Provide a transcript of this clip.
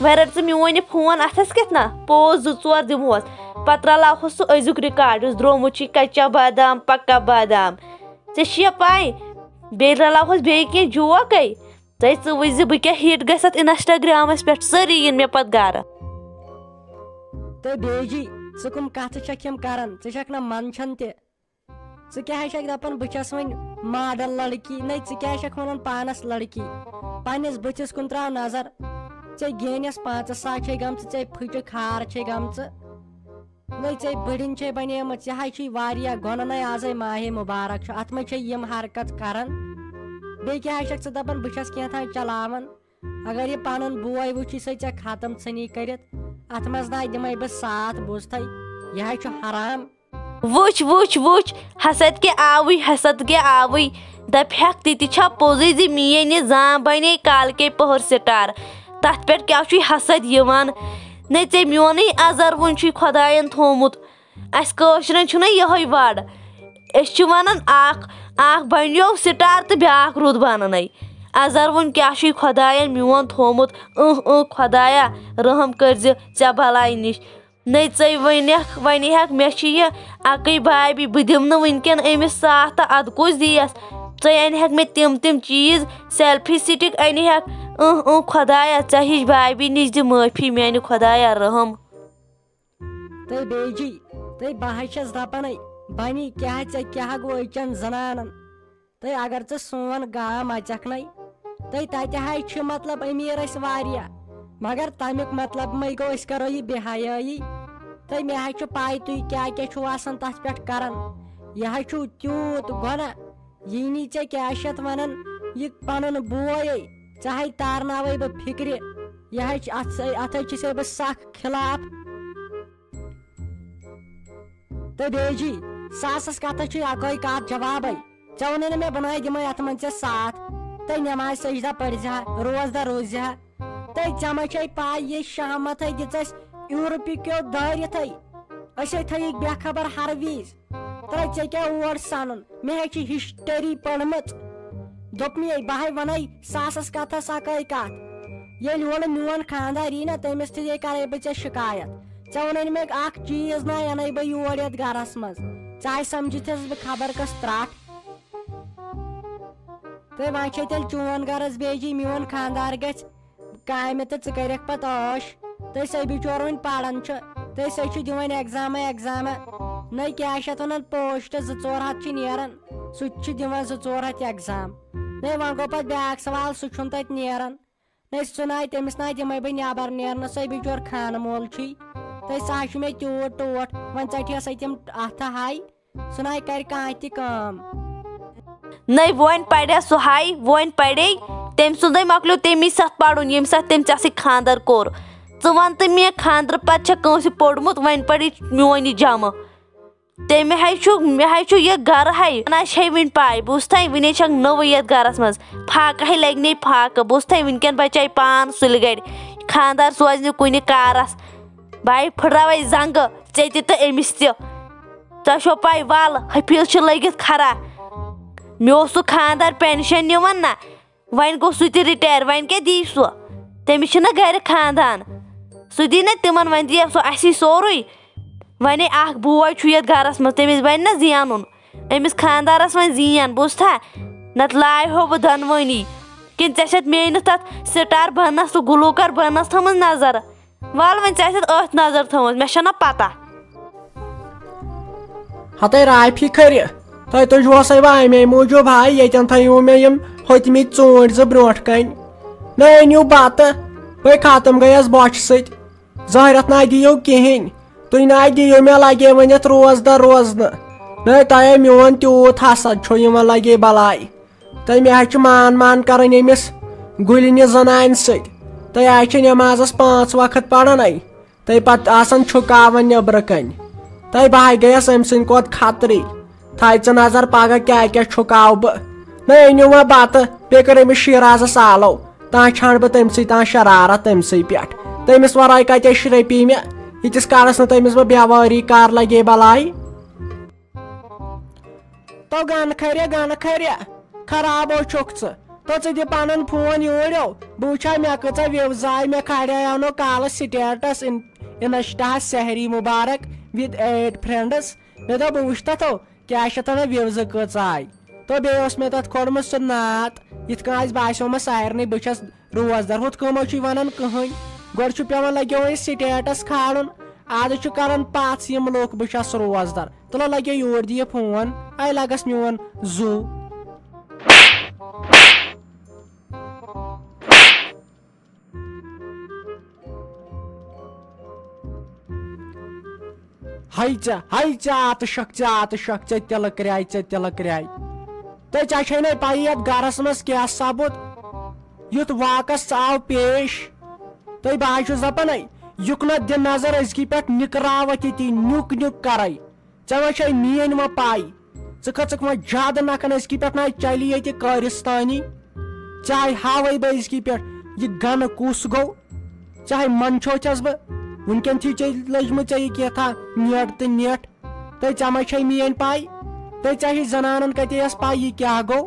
وۄنۍ رٹ ژٕ میون یہِ فون اَتھس کٮ۪تھ نا پوز 2-4 دِمہوس پتہٕ رلاوہوس سُہ أزیُک رِکاڈ یُس درٛومُت چھُے کچا بادام پکا بادام ژےٚ چھِ یا پاے بیٚیہِ رلاوہوس بیٚیہِ کینٛہہ جوکے ژٕ وٕچھ زِ بہٕ کیٛاہ ہِٹ گژھِ اتھ انسٹاگرامس پٮ۪ٹھ سٲری یِن مےٚ پتہٕ گرٕ تہٕ بیٚیہِ جی ژٕ کٕم کتھٕ چھکھ یِم کران ژٕ چھکھ نا منٛدچھان تہِ ژٕ کیٛاہ چھکھ دپان بہٕ چھس وۄنۍ ماڈل لڑکی نَے ژٕ کیٛاہ چھکھ ونان پانس لڑکی پننِس بٕتھِس کُن تراو نظر ژےٚ گینس 5 ساس چھے گٔمژٕ ژےٚ پھٕٹہِ کھار چھے گٔمژٕ نَے ژےٚ بٔڑِن چھے بنیمٕژ یہِ حظ چھُے واریاہ گۄنہٕ آزے ماہے مُبارک چھُ اتھ منٛز چھے یِم حرکت کران بیٚیہِ کیٛاہ چھکھ ژٕ دپان بہٕ چھس کینٛہہ چلاوان اگر یہِ پنُن بوے وٕچھی سُہ ژےٚ ختم ژھٕنی کٔرِتھ اتھ منٛز نہ دِمے بہٕ ساتھ بوٗزتھے یہِ حظ چھُ حرام وٕچھ وٕچھ وٕچھ حسد کے آوٕے دپہکھ تہِ تہِ چھا پوٚزُے زِ میٲنۍ یہِ زام بنے کالکے پہر سٹار تتھ پٮ۪ٹھ کیٛاہ چھُے حسد یِوان نَے ژےٚ میونٕے ازروُن چھُے خۄداین تھومُت اسہِ کٲشرٮ۪ن چھُنہ یِہوے وڑ أسۍ چھِ ونان اکھ بنیو سٹار تہٕ بیاکھ روٗد بننٕے ازروُن کیٛاہ چھُے خۄداین میون تھومُت خۄدایا رحم کٔرزِ ژےٚ بلاے نِش نَے ژٕے ونہکھ مےٚ چھِ یہِ اکٕے بابی بہٕ دِمہٕ نہٕ وٕنکیٚن أمِس ساتھ تہٕ ادٕ کُس دِیَس ژٕے انہکھ مےٚ تِم چیٖز سیلفی سٹک انہکھ خۄدایا ژےٚ ہِش بابی نِش دِ معٲفی میانہِ خۄدایا رحم تہٕ بیٚیہِ جی تہٕ بہٕ حظ چھس دپانے بنی کیٛاہ ژےٚ کیٛاہ گوٚو أزچٮ۪ن زنانن تہٕ اگر ژٕ سون گام اژکھ نَے تہٕ تتہِ حظ چھِ مطلب أمیٖر ٲسۍ واریاہ مگر تمیُک مطلب مے گوٚو أسۍ کرو یہِ بے حیٲیی تہٕ مےٚ حظ چھُ پاے تُہۍ کیٛاہ چھُو آسان تتھ پٮ۪ٹھ کران یہِ حظ چھُ تیوٗت گۄناہ یی نی ژےٚ کیٛاہ چھِ اتھ ونان یہِ پنُن بوے ژےٚ حظ تارناوے بہٕ فکرِ یہِ حظ چھِ اتھ حظ چھُسے بہٕ سخ خلاف تہٕ بیٚیہِ جی ساسس کتھس چھُے اکٲے کتھ جوابے ژےٚ ووٚنُے نہٕ مےٚ بہٕ نَے دِمے اتھ منٛز ژےٚ ساتھ تہٕ نٮ۪ماز سجدہ پٔرزِ ہا روزدہ روزِ ہا تہٕ ژےٚ ما چھے پاے یہِ شہمتھے دِژ اسہِ یورپٕکیو دٲرِتھے أسے تھٲیِکھ بے خبر ہر وِز تہٕ ژےٚ کیٛاہ اور سنُن مےٚ حظ چھِ ہسٹری پٔرمٕژ دوٚپمے بہٕ ہاے ونَے ساسس کتھس اکٲے کتھ ییٚلہِ یورٕ میون خانٛدار یی نا تٔمِس تہِ کرے بہٕ ژےٚ شکایت ژےٚ ووٚنُے نہٕ مےٚ اکھ چیٖز نہ اَنے بہٕ یور یتھ گرس منٛز ژٕ حظ سمجھتھس بہٕ خبر کۄس ترٛٹھ تہٕ وۄنۍ چھے تیٚلہِ چون غرض بیٚیہِ جی میون خانٛدار گژھِ کامہِ تہٕ ژٕ کٔرِکھ پتہٕ ٲش تہٕ سُہ بِچور وۄنۍ پران چھُ تہٕ سُہ چھُ دِوان ایگزامہ نَے کیٛاہ چھِ اتھ ونان پوسٹ 2-4 ہتھ چھِ نیران سُہ تہِ چھُ دِوان 2-4 ہتھ ایگزام نَے وۄنۍ گوٚو پتہٕ بیاکھ سوال سُہ چھُنہٕ تتہِ نیران نَے سُہ نَے تٔمِس نَے دِمے بہٕ نٮ۪بر نیرنہٕ سُے بِچور خانہٕ مول چھُے تہٕ سُہ حظ چھُ مےٚ تیوٗت ٹوٹھ وۄنۍ ژٹہِسے تِم اتھٕ ہاے سُہ نَے کرِ کانٛہہ تہِ کٲم نَے وۄنۍ پریا سُہ ہاے وۄنۍ پرے تٔمۍ سُنٛدے مۄکلیو تمی ساتہٕ پرُن ییٚمہِ ساتہٕ تٔمۍ ژےٚ سۭتۍ خانٛدر کوٚر ژٕ ون تہٕ مےٚ خانٛدرٕ پتہٕ چھا کٲنٛسہِ پوٚرمُت وۄنۍ پری میون یہِ جمع مےٚ حظ چھُ یہِ گرٕ ہے نہ چھے وُنہِ پاے بوٗزتھے وُنے چھکھ نٔوٕے یتھ گرس منٛز فاقہٕ ہے لگنے فاقہٕ بوٗزتھے وُنکیٚن بچے پان سُلہِ گرِ خانٛدار سوزِ نہٕ کُنہِ کارس بھاے پھٕٹراوے زنٛگہٕ ژےٚ تہِ تہٕ أمِس تہِ تۄہہِ چھو پاے ول حفیٖظ چھُ لٔگِتھ کھرا مےٚ اوس سُہ خانٛدار پینشن نِوان نا وۄنۍ گوٚو سُہ تہِ رِٹیر وۄنۍ کیٛاہ دی سُہ تٔمِس چھُنہ گرِ خانٛدان سُہ دی نا تِمن وۄنۍ دِیکھ سُہ اسی سورُے وۄنۍ اکھ بوے چھُ یتھ گرس منٛز تٔمِس بنہِ نا زینُن أمِس خانٛدارس وۄنۍ زین بوٗزتھا نتہٕ لاے ہو بہٕ دۄنوٲنی کِنہٕ ژےٚ چھتھ میٲنِس تتھ سٹار بننس تہٕ گلوکار بننس تھٲمٕژ نظر ول وۄنۍ ژےٚ آسٮ۪تھ أتھۍ نظر تھٲومٕژ مےٚ چھنہ پتہ ہتے رافی کھرِ تۄہہِ تُجوسے بہٕ امے موٗجوٗب ہاے ییٚتٮ۪ن تھٲیِو مےٚ یِم ہوٚتمٕتۍ ژوٗنٛٹھۍ 2 برونٛٹھ کنہِ نہ أنِو بتہٕ وۄنۍ ختم گٔیس بۄچھِ سۭتۍ زہرت نہ دِیِو کہیٖنۍ تُہۍ نہ دِیِو مےٚ لگے ؤنِتھ روزدہ روزنہٕ نہ تۄہے میون تیوٗت حسد چھُ یِمن لگے بلاے تہٕ مےٚ حظ چھُ مان کرٕنۍ أمِس گُلنہِ زنانہِ سۭتۍ تُہۍ حظ چھِ نٮ۪مازس 5 وقت پران تُہۍ پتہٕ آسان چھُکاوان نیبرٕ کنہِ تۄہہِ بہٕ ہاے گٔیس أمۍ سٕنٛدِ کھۄتہٕ خطرٕے تھاے ژٕ نظر پگہہ کیٛاہ چھُکاو بہٕ نہ أنِو وۄنۍ بتہٕ بیٚیہِ کٔر أمِس شیٖرازس آلو تانۍ چھانٛڈ بہٕ تٔمسٕے تانۍ شرارت تٔمسٕے پٮ۪ٹھ تٔمِس ورٲے کتہِ شرپی مےٚ یٖتِس کالس نہٕ تٔمِس بہٕ بیوٲری کار لگے بلاے تو گنہٕ کھرِ خرابو چھُکھ ژٕ تو ژٕ دِ پنُن فون یوٗرِو بہٕ وٕچھا مےٚ کۭژاہ وِوز آیہِ مےٚ کھالیو نہٕ کالس سٹیٹس انسٹاہس سحری مبارک وِد 8 فرینڈس مےٚ دوٚپ بہٕ وٕچھِ تتھ کیٛاہ چھِ اتھ وِوزٕ کۭژاہ آیہِ تہٕ بیٚیہِ اوس مےٚ تتھ کھولمُت سُہ نعت یِتھ کٔنۍ آسہِ باسیو مےٚ سارنٕے بہٕ چھس روزدار ہُتھ کٔنۍ چھُے ونان کٕہٕنۍ گۄڈٕ چھُ پیٚوان لگیو وۄنۍ سٹیٹس کھالُن آز چھُ کران پژھ یِم لُکھ بہٕ چھس روزدار تُلو لگیو یور دِ یہِ فون اے لگس میون زوٗ ہاے ژےٚ آتہٕ شک ژےٚ تِلہٕ کرٛاے تہٕ ژےٚ چھے نہٕ پایی یتھ گرس منٛز کیٛاہ سپُد یُتھ واقعس آو پیش تہٕ بہٕ چھُس دپان یُکنتھ دِ نظر أزکی پٮ۪ٹھ نِکراوتھ ییٚتی نیُک کرے ژےٚ ما چھے میٲنۍ ما پاے ژٕ کھژٕکھ وۄنۍ زیادٕ نکھن أزکی پٮ۪ٹھ نہ چلہِ ییٚتہِ کٲرِستانی ژےٚ ہاوے بہٕ أزکی پٮ۪ٹھ یہِ گنہٕ کُس گوٚو ژےٚ منٛدچھو چھس بہٕ وُنکٮ۪ن تھی ژےٚ لٔجمٕژ ژےٚ یہِ کیٛاہ نیٹ تہٕ نیٹ تہٕ ژےٚ ما چھے میٲنۍ پاے تہٕ ژےٚ ہی زنانن کتے ٲس پاے یہِ کیٛاہ گوٚو